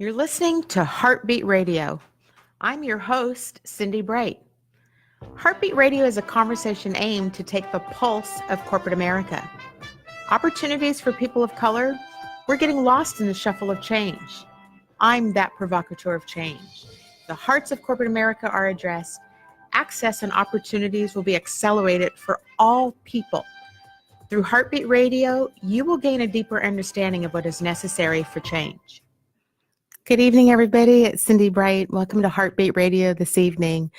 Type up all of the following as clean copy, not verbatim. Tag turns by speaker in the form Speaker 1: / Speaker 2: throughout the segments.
Speaker 1: You're listening to Heartbeat Radio. I'm your host, Cindi. Heartbeat Radio is a conversation aimed to take the pulse of corporate America. Opportunities for people of color, we're getting lost in the shuffle of change. I'm that provocateur of change. The hearts of corporate America are addressed. Access and opportunities will be accelerated for all people. Through Heartbeat Radio, you will gain a deeper understanding of what is necessary for change. Good evening, everybody. It's Cindi Bright. Welcome to Heartbeat Radio this evening.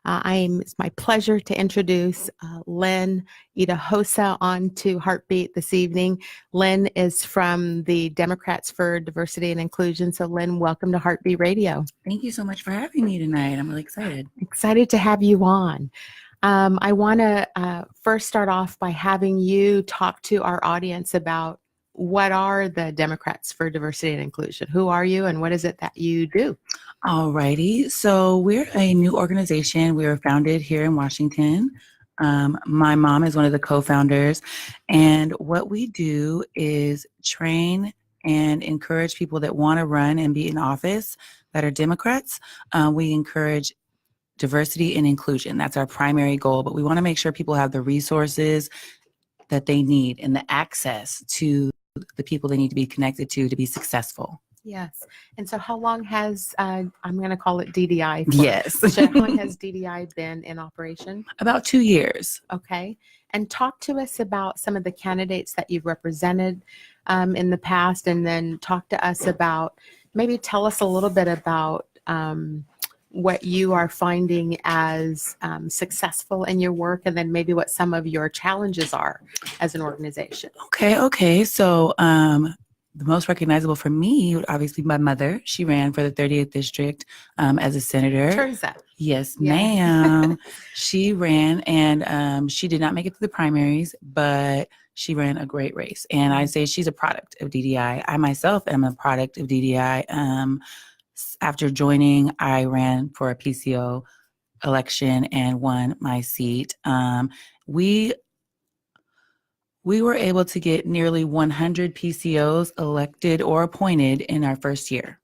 Speaker 1: It's my pleasure to introduce Lyn Idahosa onto Heartbeat this evening. Lyn is from the Democrats for Diversity and Inclusion. So Lyn, welcome to Heartbeat Radio.
Speaker 2: Thank you so much for having me tonight. I'm really excited.
Speaker 1: Excited to have you on. I want to first start off by having you talk to our audience about what are the Democrats for Diversity and Inclusion? Who are you and what is it that you do?
Speaker 2: Alrighty. So we're a new organization. We were founded here in Washington. My mom is one of the co-founders. And what we do is train and encourage people that want to run and be in office that are Democrats. We encourage diversity and inclusion. That's our primary goal. But we want to make sure people have the resources that they need and the access to the people they need to be connected to be successful.
Speaker 1: Yes. And so how long has, I'm going to call it DDI.
Speaker 2: Yes.
Speaker 1: So how long has DDI been in operation?
Speaker 2: About 2 years.
Speaker 1: Okay. And talk to us about some of the candidates that you've represented in the past, and then talk to us about, maybe tell us a little bit about what you are finding as successful in your work, and then maybe what some of your challenges are as an organization.
Speaker 2: Okay. So the most recognizable for me would obviously be my mother. She ran for the 38th district as a senator.
Speaker 1: Teresa.
Speaker 2: Yes, ma'am. She ran, and she did not make it to the primaries, but she ran a great race. And I say she's a product of DDI. I myself am a product of DDI. After joining, I ran for a PCO election and won my seat. We were able to get nearly 100 PCOs elected or appointed in our first year.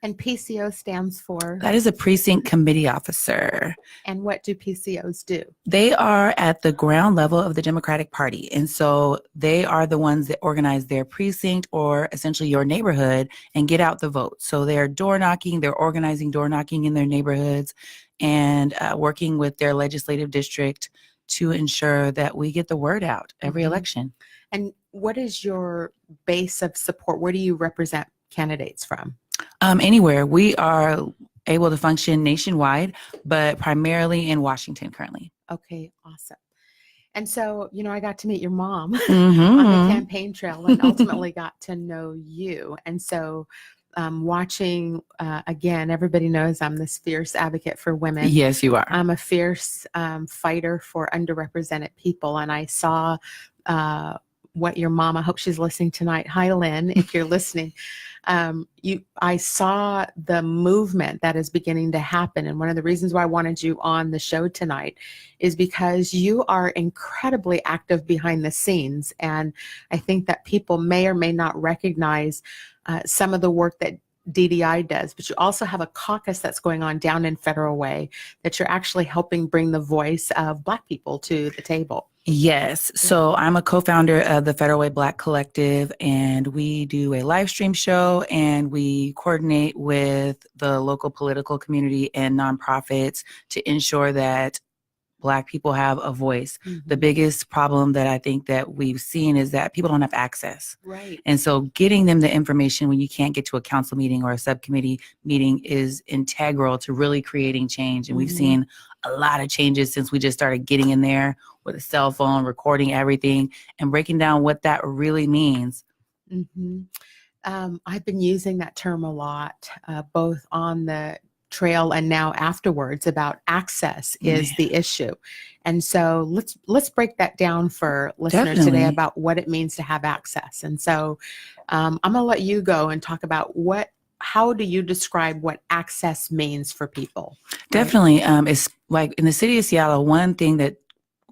Speaker 1: And PCO stands for?
Speaker 2: That is a precinct committee officer.
Speaker 1: And what do PCOs do?
Speaker 2: They are at the ground level of the Democratic Party. And so they are the ones that organize their precinct, or essentially your neighborhood, and get out the vote. So they're door knocking, they're organizing door knocking in their neighborhoods, and working with their legislative district to ensure that we get the word out every election.
Speaker 1: And what is your base of support? Where do you represent candidates from?
Speaker 2: Anywhere. We are able to function nationwide, but primarily in Washington currently.
Speaker 1: Okay, awesome. And so, I got to meet your mom on the campaign trail, and ultimately got to know you. And so watching, again, everybody knows I'm this fierce advocate for women.
Speaker 2: Yes, you are.
Speaker 1: I'm a fierce fighter for underrepresented people. And I saw what your mom, I hope she's listening tonight. Hi, Lyn, if you're listening. I saw the movement that is beginning to happen. And one of the reasons why I wanted you on the show tonight is because you are incredibly active behind the scenes. And I think that people may or may not recognize some of the work that DDI does, but you also have a caucus that's going on down in Federal Way that you're actually helping bring the voice of Black people to the table.
Speaker 2: Yes. So I'm a co-founder of the Federal Way Black Collective, and we do a live stream show, and we coordinate with the local political community and nonprofits to ensure that Black people have a voice. The biggest problem that I think that we've seen is that people don't have access.
Speaker 1: Right.
Speaker 2: And so getting them the information when you can't get to a council meeting or a subcommittee meeting is integral to really creating change. And we've seen a lot of changes since we just started getting in there with a cell phone, recording everything, and breaking down what that really means.
Speaker 1: I've been using that term a lot, both on the trail and now afterwards, about access is the issue. And so let's break that down for listeners today about what it means to have access. And so I'm going to let you go and talk about how do you describe what access means for people?
Speaker 2: Definitely. It's like in the city of Seattle, one thing that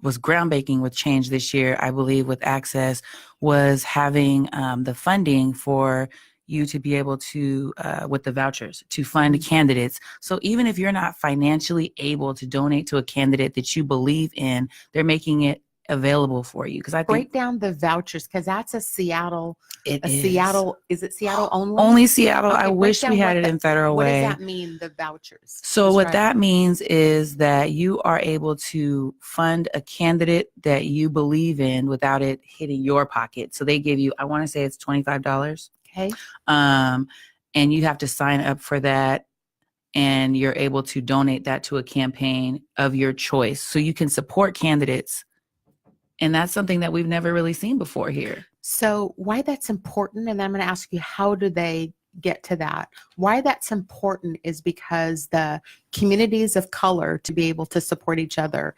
Speaker 2: was groundbreaking with change this year, I believe, with access was having the funding for you to be able to, with the vouchers, to fund candidates. So even if you're not financially able to donate to a candidate that you believe in, they're making it available for you. Because I think
Speaker 1: break down the vouchers, because that's a Seattle.
Speaker 2: it is.
Speaker 1: Seattle, is it Seattle only?
Speaker 2: Only Seattle.
Speaker 1: Okay,
Speaker 2: I wish we had it in Federal
Speaker 1: What
Speaker 2: Way.
Speaker 1: does that mean, the vouchers?
Speaker 2: So what that means is that you are able to fund a candidate that you believe in without it hitting your pocket. So they give you, I want to say it's $25.
Speaker 1: Okay.
Speaker 2: And you have to sign up for that, and you're able to donate that to a campaign of your choice. So you can support candidates. And that's something that we've never really seen before here.
Speaker 1: So why that's important, and then I'm going to ask you, how do they get to that? Why that's important is because the communities of color to be able to support each other.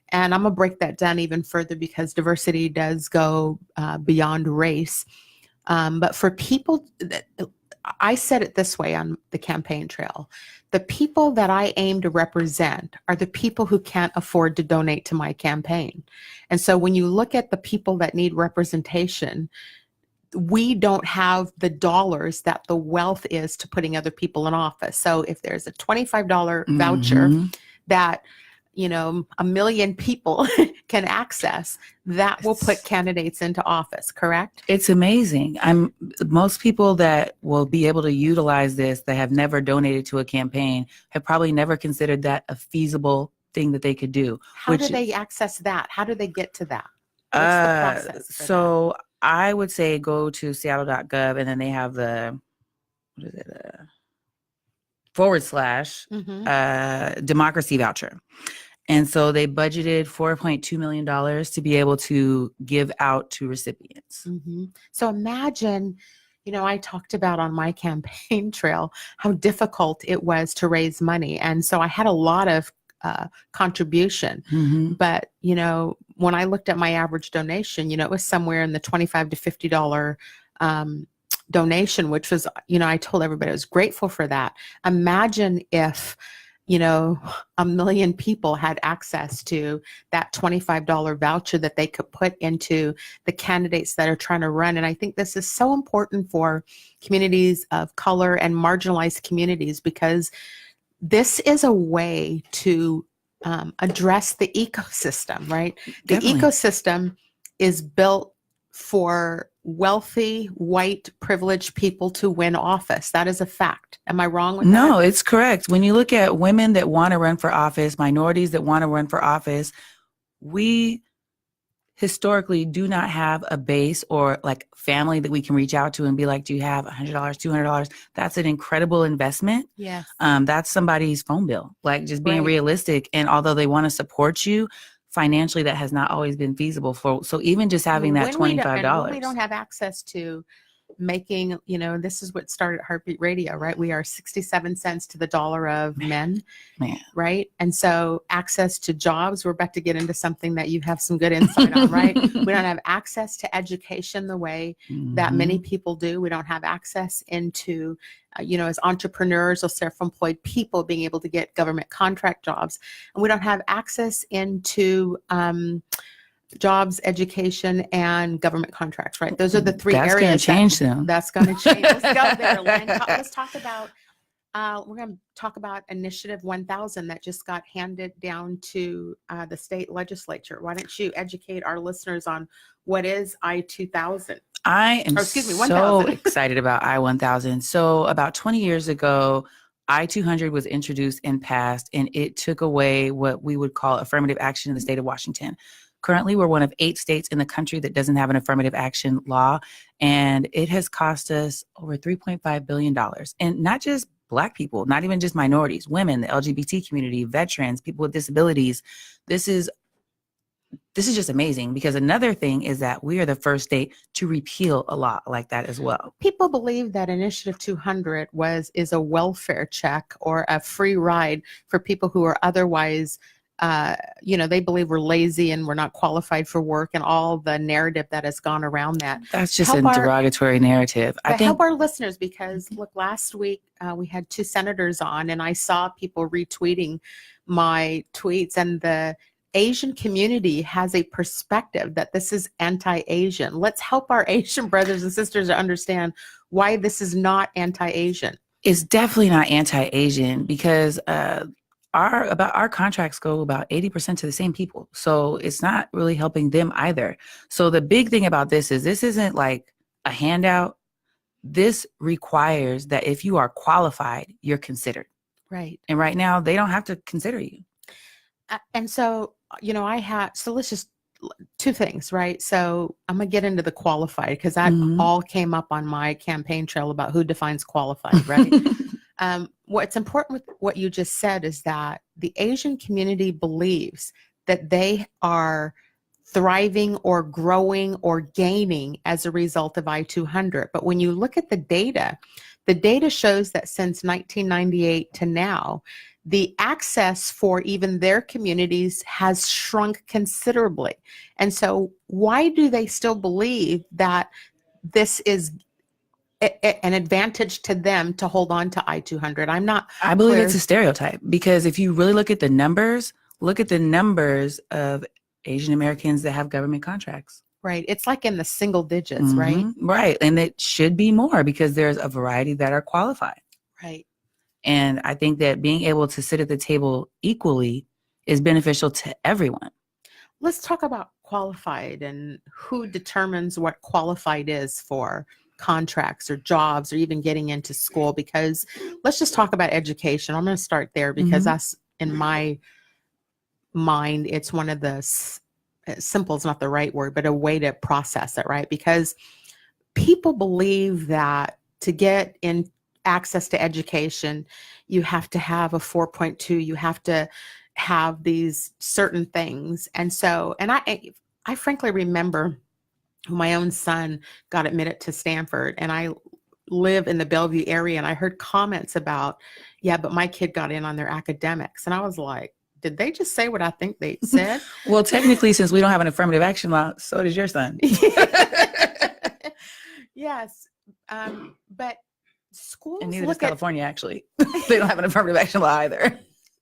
Speaker 1: And I'm going to break that down even further, because diversity does go beyond race. But for people, I said it this way on the campaign trail: the people that I aim to represent are the people who can't afford to donate to my campaign. And so when you look at the people that need representation, we don't have the dollars that the wealth is to putting other people in office. So if there's a $25 voucher that, you know, 1 million people can access, that will put candidates into office, correct?
Speaker 2: It's amazing. Most people that will be able to utilize this, that have never donated to a campaign, have probably never considered that a feasible thing that they could do.
Speaker 1: How do they access that? How do they get to that? What's the process for
Speaker 2: so that? I would say go to seattle.gov, and then they have the, what is it, / democracy voucher. And so they budgeted $4.2 million to be able to give out to recipients.
Speaker 1: So imagine, you know, I talked about on my campaign trail how difficult it was to raise money. And so I had a lot of contribution. But, you know, when I looked at my average donation, you know, it was somewhere in the $25 to $50 donation, which was, you know, I told everybody I was grateful for that. Imagine if, you know, 1 million people had access to that $25 voucher that they could put into the candidates that are trying to run. And I think this is so important for communities of color and marginalized communities, because this is a way to address the ecosystem, right?
Speaker 2: Definitely.
Speaker 1: The ecosystem is built for wealthy, white, privileged people to win office. That is a fact. Am I wrong with that?
Speaker 2: No, it's correct. When you look at women that want to run for office, minorities that want to run for office, we historically do not have a base or like family that we can reach out to and be like, do you have $100, $200? That's an incredible investment.
Speaker 1: Yes.
Speaker 2: That's somebody's phone bill, like just being realistic. And although they want to support you financially, that has not always been feasible for. So even just having that $25.
Speaker 1: When we don't have access to making, you know, this is what started Heartbeat Radio, right? We are 67 cents to the dollar of men, right? And so access to jobs, we're about to get into something that you have some good insight on, right? We don't have access to education the way that many people do. We don't have access into, you know, as entrepreneurs or self-employed people being able to get government contract jobs. And we don't have access into jobs, education, and government contracts, right? Those are the three areas.
Speaker 2: That's going to change them.
Speaker 1: That's going to change. Let's go there, Lyn. Let's talk about, we're going to talk about Initiative 1000 that just got handed down to the state legislature. Why don't you educate our listeners on what is I-2000?
Speaker 2: I am so excited about I-1000. So about 20 years ago, I-200 was introduced and passed, and it took away what we would call affirmative action in the state of Washington. Currently, we're one of 8 states in the country that doesn't have an affirmative action law, and it has cost us over $3.5 billion. And not just Black people, not even just minorities, women, the LGBT community, veterans, people with disabilities. This is just amazing, because another thing is that we are the first state to repeal a law like that as well.
Speaker 1: People believe that Initiative 200 is a welfare check or a free ride for people who are otherwise you know, they believe we're lazy and we're not qualified for work, and all the narrative that has gone around that.
Speaker 2: That's just a derogatory narrative. I think
Speaker 1: help our listeners, because look, last week we had 2 senators on, and I saw people retweeting my tweets, and the Asian community has a perspective that this is anti-Asian. Let's help our Asian brothers and sisters to understand why this is not anti-Asian.
Speaker 2: It's definitely not anti-Asian because our contracts go about 80% to the same people. So it's not really helping them either. So the big thing about this isn't like a handout. This requires that if you are qualified, you're considered.
Speaker 1: Right.
Speaker 2: And right now they don't have to consider you.
Speaker 1: And so, so let's just, two things, right? So I'm going to get into the qualified because that all came up on my campaign trail about who defines qualified, right? What's important with what you just said is that the Asian community believes that they are thriving or growing or gaining as a result of I-200. But when you look at the data shows that since 1998 to now, the access for even their communities has shrunk considerably. And so why do they still believe that this is an advantage to them to hold on to I-200?
Speaker 2: I believe it's a stereotype because if you really look at the numbers of Asian Americans that have government contracts.
Speaker 1: Right. It's like in the single digits, right?
Speaker 2: Right. And it should be more because there's a variety that are qualified.
Speaker 1: Right.
Speaker 2: And I think that being able to sit at the table equally is beneficial to everyone.
Speaker 1: Let's talk about qualified and who determines what qualified is for contracts or jobs or even getting into school, because let's just talk about education. I'm going to start there because that's, in my mind, it's one of the simple is not the right word, but a way to process it, right? Because people believe that to get in access to education, you have to have a 4.2, you have to have these certain things. And so, and I frankly remember my own son got admitted to Stanford, and I live in the Bellevue area, and I heard comments about, yeah, but my kid got in on their academics. And I was like, did they just say what I think they said?
Speaker 2: Well, technically, since we don't have an affirmative action law, so does your son.
Speaker 1: Yes. But schools,
Speaker 2: and neither does California, actually. They don't have an affirmative action law either.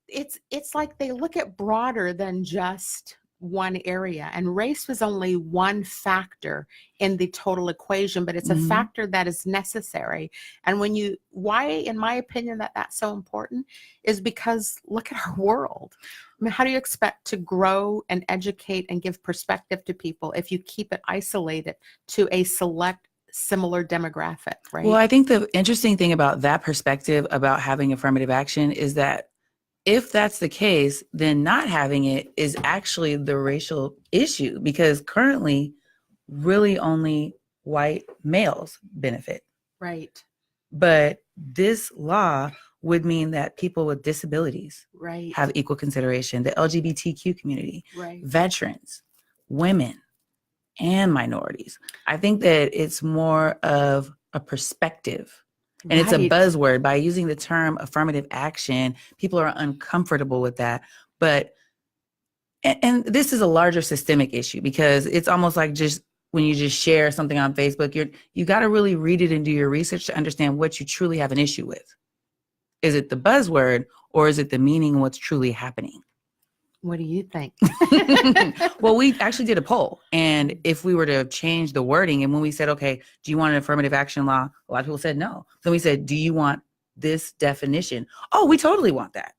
Speaker 1: It's like they look at broader than just one area, and race was only one factor in the total equation, but it's a factor that is necessary. And why, in my opinion, that's so important is because look at our world. I mean, how do you expect to grow and educate and give perspective to people if you keep it isolated to a select similar demographic, right?
Speaker 2: Well, I think the interesting thing about that perspective about having affirmative action is that if that's the case, then not having it is actually the racial issue, because currently really only white males benefit.
Speaker 1: Right.
Speaker 2: But this law would mean that people with disabilities have equal consideration, the LGBTQ community, veterans, women, and minorities. I think that it's more of a perspective. And it's a buzzword. By using the term affirmative action, people are uncomfortable with that. But, and this is a larger systemic issue, because it's almost like just when you just share something on Facebook, you got to really read it and do your research to understand what you truly have an issue with. Is it the buzzword, or is it the meaning of what's truly happening?
Speaker 1: What do you think?
Speaker 2: Well, we actually did a poll, and if we were to change the wording, and when we said, okay, do you want an affirmative action law? A lot of people said no. Then we said, do you want this definition? Oh, we totally want that.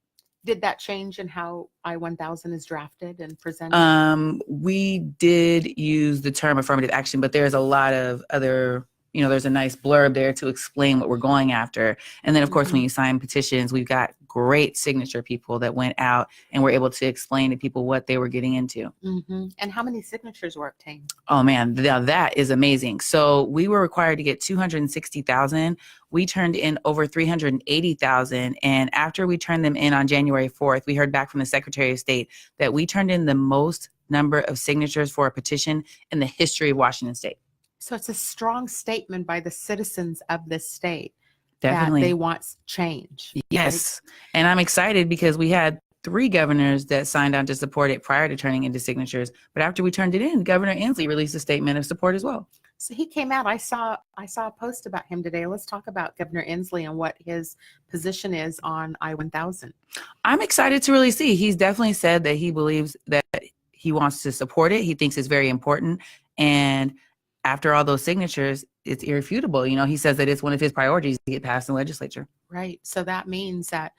Speaker 1: Did that change in how I-1000 is drafted and presented?
Speaker 2: We did use the term affirmative action, but there's a lot of other, there's a nice blurb there to explain what we're going after. And then, of course, when you sign petitions, we've got great signature people that went out and were able to explain to people what they were getting into.
Speaker 1: And how many signatures were obtained?
Speaker 2: Oh, man, that is amazing. So we were required to get 260,000. We turned in over 380,000. And after we turned them in on January 4th, we heard back from the Secretary of State that we turned in the most number of signatures for a petition in the history of Washington State.
Speaker 1: So it's a strong statement by the citizens of this state.
Speaker 2: Definitely.
Speaker 1: That they want change.
Speaker 2: Yes. Right? And I'm excited because we had 3 governors that signed on to support it prior to turning into signatures. But after we turned it in, Governor Inslee released a statement of support as well.
Speaker 1: So he came out. I saw a post about him today. Let's talk about Governor Inslee and what his position is on I-1000.
Speaker 2: I'm excited to really see. He's definitely said that he believes that he wants to support it. He thinks it's very important. And after all those signatures, it's irrefutable. You know, he says that it's one of his priorities to get passed in the legislature.
Speaker 1: Right. So that means that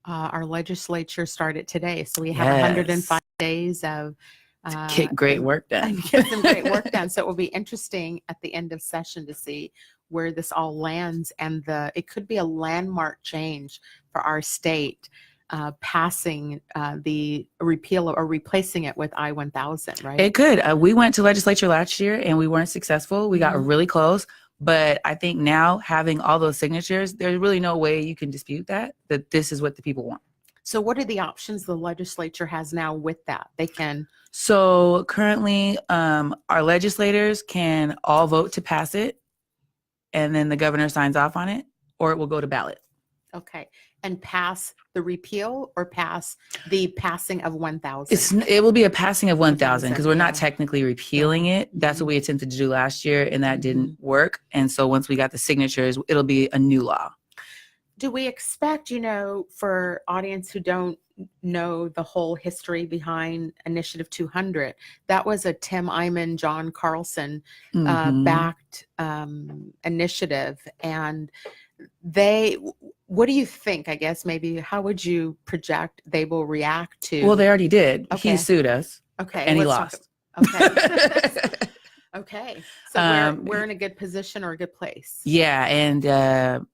Speaker 1: our legislature started today. So we have 105 days of
Speaker 2: get great work done.
Speaker 1: Get some great work done. So it will be interesting at the end of session to see where this all lands, and it could be a landmark change for our state, passing the repeal or replacing it with I-1000, right?
Speaker 2: It could. We went to legislature last year and we weren't successful. We got really close. But I think now having all those signatures, there's really no way you can dispute that this is what the people want.
Speaker 1: So what are the options the legislature has now with that? They can.
Speaker 2: So currently, our legislators can all vote to pass it, and then the governor signs off on it, or it will go to ballot.
Speaker 1: Okay. And pass the repeal or pass the passing of 1,000?
Speaker 2: It will be a passing of 1,000 because we're not technically repealing it. That's what we attempted to do last year, and that didn't work. And so once we got the signatures, it'll be a new law.
Speaker 1: Do we expect, for audience who don't know the whole history behind Initiative 200, that was a Tim Eyman, John Carlson backed initiative, and what do you think, I guess, maybe how would you project they will react to?
Speaker 2: Well, they already did.
Speaker 1: Okay.
Speaker 2: He sued us.
Speaker 1: Okay.
Speaker 2: And he lost.
Speaker 1: Okay. Okay. So we're in a good position or a good place.
Speaker 2: Yeah. And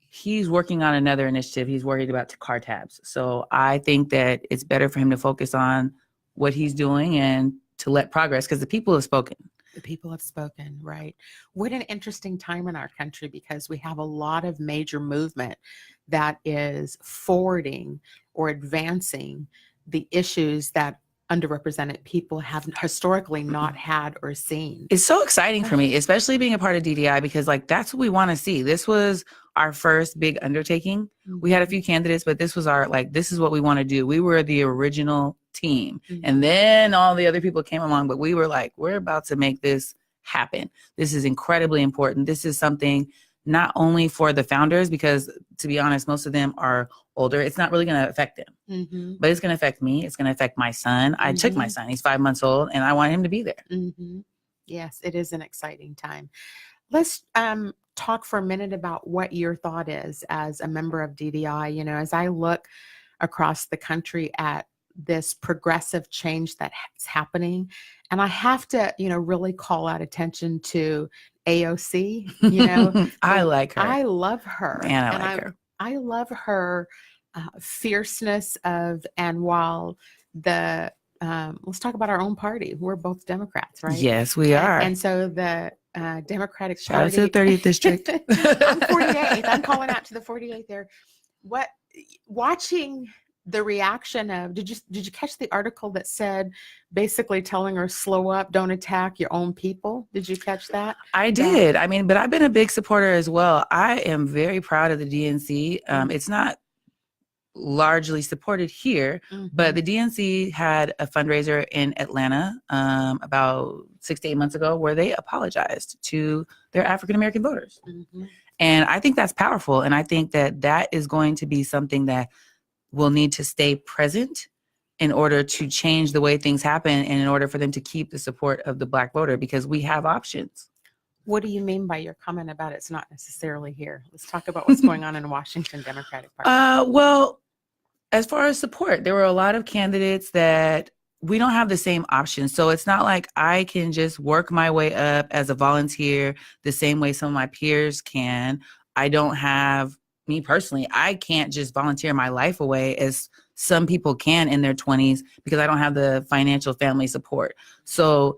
Speaker 2: he's working on another initiative. He's worried about car tabs. So I think that it's better for him to focus on what he's doing and to let progress, because the people have spoken.
Speaker 1: The people have spoken, right? What an interesting time in our country, because we have a lot of major movement that is forwarding or advancing the issues that underrepresented people have historically not had or seen.
Speaker 2: It's so exciting for me, especially being a part of DDI, because that's what we want to see. This was our first big undertaking. We had a few candidates, but this was this is what we want to do. We were the original team. And then all the other people came along, but we were we're about to make this happen. This is incredibly important. This is something not only for the founders, because to be honest, most of them are older. It's not really going to affect them, but it's going to affect me. It's going to affect my son. I took my son. He's 5 months old, and I want him to be there.
Speaker 1: Yes, it is an exciting time. Let's talk for a minute about what your thought is as a member of DDI. As I look across the country at this progressive change that's happening, and I have to, really call out attention to AOC.
Speaker 2: I like her.
Speaker 1: I love her.
Speaker 2: Man, I like her.
Speaker 1: I love her fierceness and while let's talk about our own party. We're both Democrats, right?
Speaker 2: Yes, we are.
Speaker 1: And so the Democratic
Speaker 2: Shout
Speaker 1: Party.
Speaker 2: out to the 30th district.
Speaker 1: I'm 48th. I'm calling out to the 48th there. Watching the reaction of, did you catch the article that said, basically telling her, slow up, don't attack your own people? Did you catch that?
Speaker 2: I did. But I've been a big supporter as well. I am very proud of the DNC. It's not largely supported here, but the DNC had a fundraiser in Atlanta about 6 to 8 months ago where they apologized to their African-American voters. And I think that's powerful. And I think that is going to be something that will need to stay present in order to change the way things happen and in order for them to keep the support of the Black voter, because we have options.
Speaker 1: What do you mean by your comment about it's not necessarily here? Let's talk about what's going on in Washington Democratic Party.
Speaker 2: Well, as far as support, there were a lot of candidates that we don't have the same options. So it's not like I can just work my way up as a volunteer the same way some of my peers can. Me personally, I can't just volunteer my life away as some people can in their 20s because I don't have the financial family support. So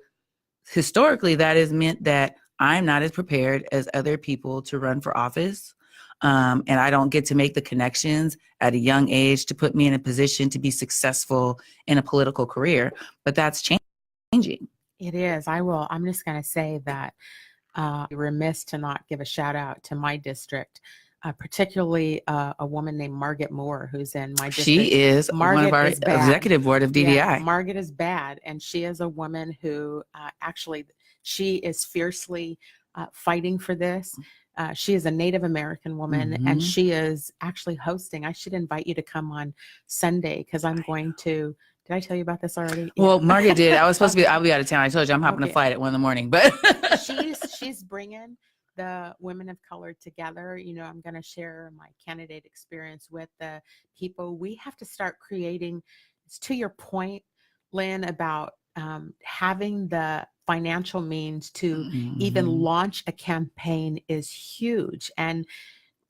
Speaker 2: historically, that has meant that I'm not as prepared as other people to run for office. And I don't get to make the connections at a young age to put me in a position to be successful in a political career. But that's changing.
Speaker 1: It is. I'm just going to say that remiss to not give a shout out to my district. Particularly a woman named Margaret Moore, who's in my district.
Speaker 2: She is one of our executive board of DDI.
Speaker 1: Yeah, Margaret is bad, and she is a woman who actually She is fiercely fighting for this. She is a Native American woman, and she is actually hosting. I should invite you to come on Sunday because I'm going to. Did I tell you about this already?
Speaker 2: Well, Margaret did. I was supposed to be. I'll be out of town. I told you I'm hopping a flight at 1 a.m. But
Speaker 1: she's bringing the women of color together. I'm going to share my candidate experience with the people. We have to start creating. It's to your point, Lyn, about having the financial means to even launch a campaign is huge, and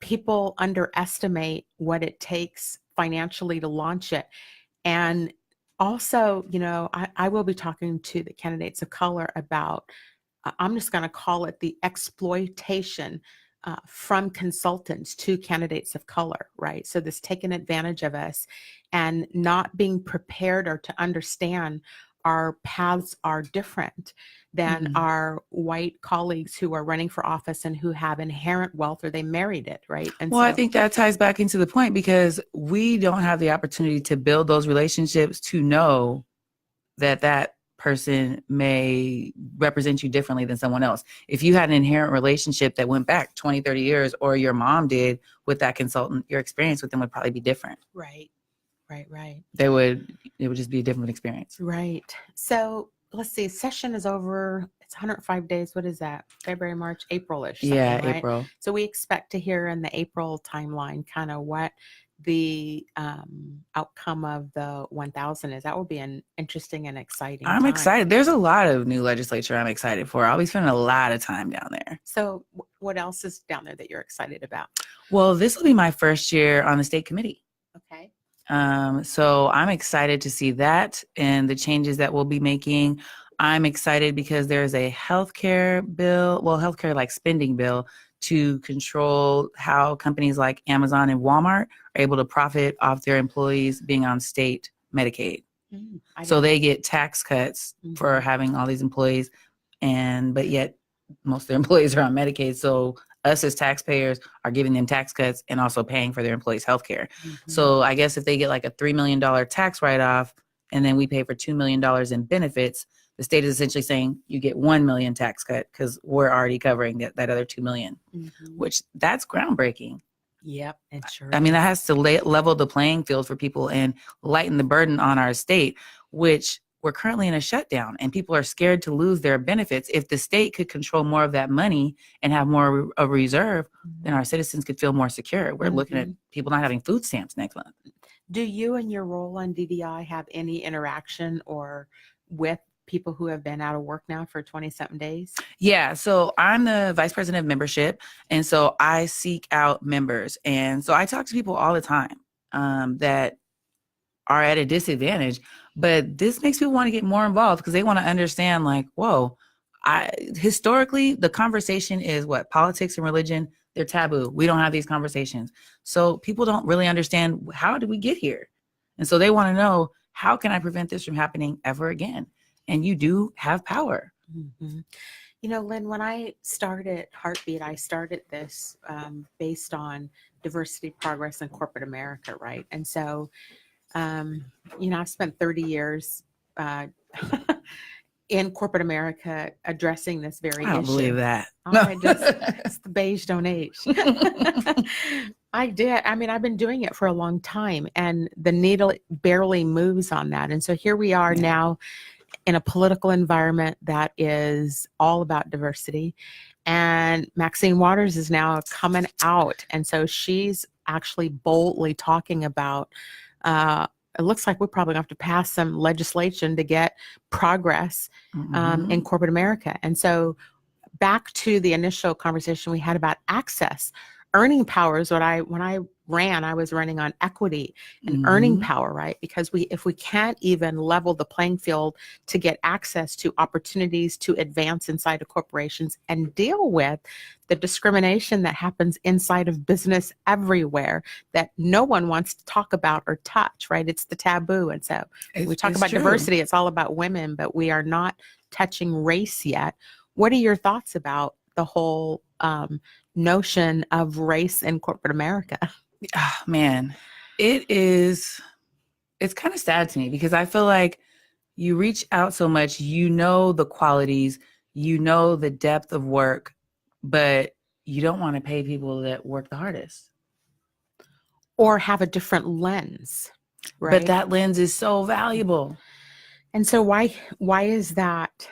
Speaker 1: people underestimate what it takes financially to launch it. And also, I will be talking to the candidates of color about, I'm just going to call it the exploitation from consultants to candidates of color, right? So this taking advantage of us and not being prepared or to understand our paths are different than our white colleagues who are running for office and who have inherent wealth or they married it, right? And
Speaker 2: I think that ties back into the point because we don't have the opportunity to build those relationships to know that person may represent you differently than someone else. If you had an inherent relationship that went back 20, 30 years, or your mom did with that consultant, your experience with them would probably be different.
Speaker 1: Right.
Speaker 2: It would just be a different experience.
Speaker 1: Right. So let's see, session is over. It's 105 days. What is that? February, March, April-ish.
Speaker 2: Yeah,
Speaker 1: right?
Speaker 2: April.
Speaker 1: So we expect to hear in the April timeline kind of what the outcome of the 1,000 is. That will be an interesting and exciting
Speaker 2: I'm
Speaker 1: time.
Speaker 2: excited. There's a lot of new legislature I'm excited for. I'll be spending a lot of time down there.
Speaker 1: So what else is down there that you're excited about?
Speaker 2: Well, this will be my first year on the state committee.
Speaker 1: Okay.
Speaker 2: So I'm excited to see that and the changes that we'll be making. I'm excited because there's a healthcare like spending bill to control how companies like Amazon and Walmart are able to profit off their employees being on state Medicaid. So they get tax cuts for having all these employees, but yet most of their employees are on Medicaid. So us as taxpayers are giving them tax cuts and also paying for their employees' health care. So I guess if they get like a $3 million tax write-off and then we pay for $2 million in benefits, the state is essentially saying you get $1 million tax cut because we're already covering that other $2 million, which that's groundbreaking.
Speaker 1: Yep, it sure
Speaker 2: I mean, that has to level the playing field for people and lighten the burden on our state, which we're currently in a shutdown and people are scared to lose their benefits. If the state could control more of that money and have more of a reserve, then our citizens could feel more secure. We're looking at people not having food stamps next month.
Speaker 1: Do you and your role on DDI have any interaction or with people who have been out of work now for 20-something days?
Speaker 2: Yeah. So I'm the vice president of membership. And so I seek out members. And so I talk to people all the time that are at a disadvantage, but this makes people want to get more involved because they want to understand like, whoa, historically the conversation is what? Politics and religion, they're taboo. We don't have these conversations. So people don't really understand how did we get here? And so they want to know, how can I prevent this from happening ever again? And you do have power.
Speaker 1: Lyn, when I started Heartbeat, I started this based on diversity, progress, and corporate America, right? And so I've spent 30 years in corporate America addressing this very issue.
Speaker 2: I don't believe that.
Speaker 1: It's the beige don't age. I did. I mean, I've been doing it for a long time and the needle barely moves on that. And so here we are now in a political environment that is all about diversity. And Maxine Waters is now coming out. And so she's actually boldly talking about it looks like we're probably going to have to pass some legislation to get progress in corporate America. And so back to the initial conversation we had about access, earning power is when I ran, I was running on equity and earning power, right? Because if we can't even level the playing field to get access to opportunities to advance inside of corporations and deal with the discrimination that happens inside of business everywhere that no one wants to talk about or touch, right? It's the taboo. And so we talk about diversity, it's all about women, but we are not touching race yet. What are your thoughts about the whole notion of race in corporate America?
Speaker 2: Oh, man, it's kind of sad to me because I feel like you reach out so much, the qualities, you know the depth of work, but you don't want to pay people that work the hardest.
Speaker 1: Or have a different lens, right?
Speaker 2: But that lens is so valuable.
Speaker 1: And so why is that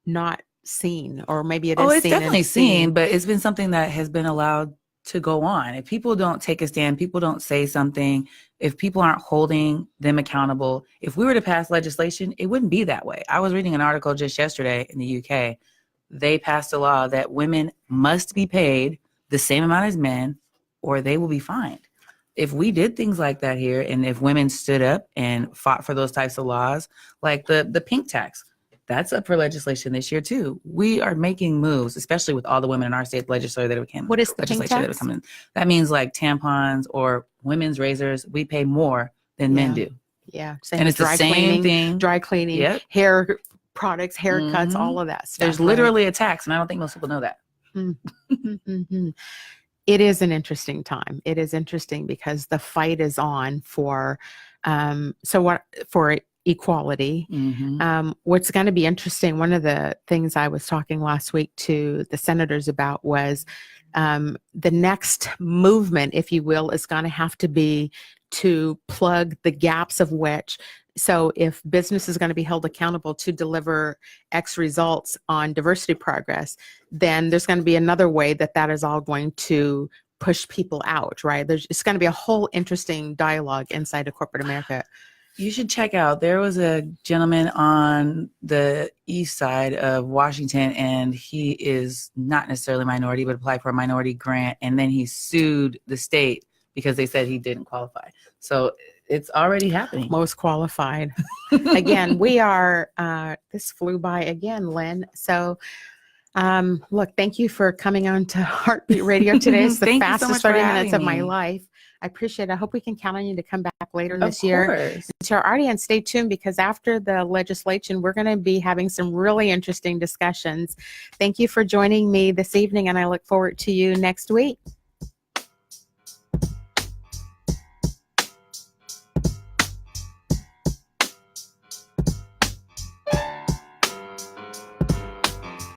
Speaker 1: not seen? Or maybe it is
Speaker 2: Oh, it's
Speaker 1: seen
Speaker 2: definitely
Speaker 1: and
Speaker 2: seen, but it's been something that has been allowed to go on. If people don't take a stand, people don't say something, if people aren't holding them accountable, if we were to pass legislation, it wouldn't be that way. I was reading an article just yesterday in the UK. They passed a law that women must be paid the same amount as men or they will be fined. If we did things like that here, and if women stood up and fought for those types of laws, like the pink tax, that's up for legislation this year too. We are making moves, especially with all the women in our state legislature that have come.
Speaker 1: What is the pink
Speaker 2: legislature that have
Speaker 1: tax?
Speaker 2: come in? That means like tampons or women's razors. We pay more than men do.
Speaker 1: Yeah. Same
Speaker 2: And
Speaker 1: with
Speaker 2: it's the same thing.
Speaker 1: dry cleaning,
Speaker 2: Yep.
Speaker 1: hair products, haircuts,
Speaker 2: Mhm.
Speaker 1: all of that stuff.
Speaker 2: There's
Speaker 1: right?
Speaker 2: literally a tax, and I don't think most people know that.
Speaker 1: Mhm. It is an interesting time. It is interesting because the fight is on for equality.
Speaker 2: Mhm.
Speaker 1: What's going to be interesting, one of the things I was talking last week to the senators about was the next movement, if you will, is going to have to be to plug the gaps of which. So if business is going to be held accountable to deliver X results on diversity progress, then there's going to be another way that is all going to push people out, right? It's going to be a whole interesting dialogue inside of corporate America.
Speaker 2: You should check out, there was a gentleman on the east side of Washington, and he is not necessarily minority, but applied for a minority grant, and then he sued the state because they said he didn't qualify. So it's already happening.
Speaker 1: Most qualified. Again, we are, this flew by again, Lyn. So look, thank you for coming on to Heartbeat Radio today. It's the
Speaker 2: Thank you so
Speaker 1: fastest
Speaker 2: much for
Speaker 1: 30 minutes of
Speaker 2: having
Speaker 1: my
Speaker 2: me.
Speaker 1: life. I appreciate it. I hope we can count on you to come back later
Speaker 2: Of
Speaker 1: this year.
Speaker 2: course.
Speaker 1: To our audience, stay tuned because after the legislation, we're going to be having some really interesting discussions. Thank you for joining me this evening, and I look forward to you next week.